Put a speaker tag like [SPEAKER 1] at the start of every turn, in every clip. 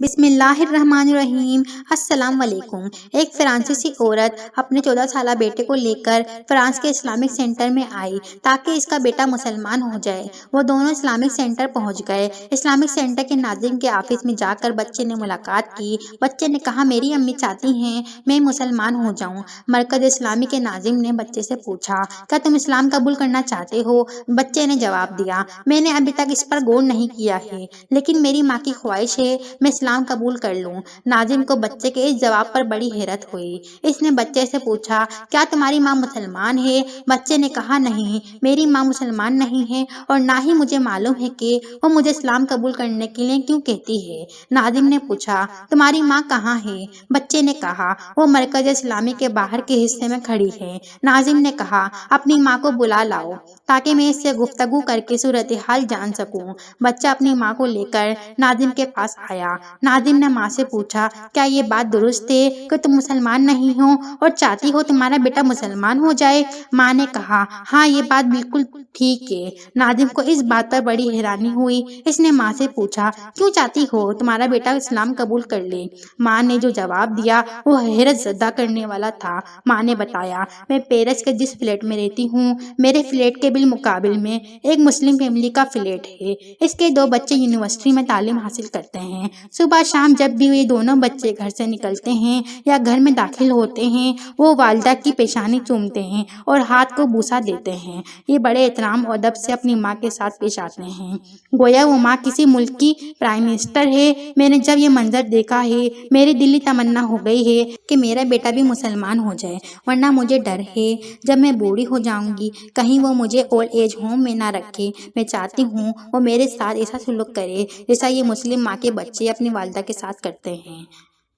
[SPEAKER 1] بسم اللہ الرحمن الرحیم۔ السلام علیکم۔ ایک فرانسیسی عورت اپنے 14 سالہ بیٹے کو لے کر فرانس کے اسلامک سینٹر میں آئی تاکہ اس کا بیٹا مسلمان ہو جائے۔ وہ دونوں اسلامک سینٹر پہنچ گئے۔ اسلامک سینٹر کے ناظم کے آفس میں جا کر بچے نے ملاقات کی۔ بچے نے کہا میری امی چاہتی ہیں میں مسلمان ہو جاؤں۔ مرکز اسلامی کے ناظم نے بچے سے پوچھا کیا تم اسلام قبول کرنا چاہتے ہو؟ بچے نے جواب دیا میں نے ابھی تک اس پر غور نہیں کیا ہے لیکن میری ماں کی خواہش ہے میں اسلام قبول کر لوں۔ ناظم کو بچے کے اس جواب پر بڑی حیرت ہوئی۔ اس نے بچے سے پوچھا کیا تمہاری ماں مسلمان ہے؟ بچے نے کہا نہیں میری ماں مسلمان نہیں ہے اور نہ ہی مجھے معلوم ہے کہ وہ مجھے اسلام قبول کرنے کے لیے کیوں کہتی ہے۔ ناظم نے پوچھا تمہاری ماں کہاں ہے؟ بچے نے کہا وہ مرکز اسلامی کے باہر کے حصے میں کھڑی ہے۔ ناظم نے کہا اپنی ماں کو بلا لاؤ تاکہ میں اس سے گفتگو کر کے صورتحال جان سکوں۔ بچہ اپنی ماں کو لے کر ناظم کے پاس آیا۔ ناظم نے ماں سے پوچھا کیا یہ بات درست ہے کہ تم مسلمان نہیں ہو اور چاہتی ہو تمہارا بیٹا مسلمان ہو جائے؟ ماں نے کہا ہاں یہ بات بالکل ٹھیک ہے۔ ناظم کو اس بات پر بڑی حیرانی ہوئی۔ اس نے ماں سے پوچھا کیوں چاہتی ہو تمہارا بیٹا اسلام قبول کر لے؟ ماں نے جو جواب دیا وہ حیرت زدہ کرنے والا تھا۔ ماں نے بتایا میں پیرس کے جس فلیٹ میں رہتی ہوں میرے فلیٹ کے بالمقابل میں ایک مسلم فیملی کا فلیٹ ہے۔ اس کے 2 بچے یونیورسٹی میں تعلیم حاصل کرتے ہیں۔ صبح شام جب بھی یہ دونوں بچے گھر سے نکلتے ہیں یا گھر میں داخل ہوتے ہیں وہ والدہ کی پیشانی چومتے ہیں اور ہاتھ کو بوسہ دیتے ہیں۔ یہ بڑے احترام اور ادب سے اپنی ماں کے ساتھ پیش آتے ہیں گویا وہ ماں کسی ملک کی پرائم منسٹر ہے۔ میں نے جب یہ منظر دیکھا ہے میری دلی تمنا ہو گئی ہے کہ میرا بیٹا بھی مسلمان ہو جائے ورنہ مجھے ڈر ہے جب میں بوڑھی ہو جاؤں گی کہیں وہ مجھے اولڈ ایج ہوم میں نہ رکھے۔ میں چاہتی ہوں وہ میرے ساتھ ایسا سلوک کرے جیسا یہ مسلم ماں کے بچے اپنی والدہ کے ساتھ کرتے ہیں۔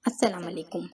[SPEAKER 1] السلام علیکم۔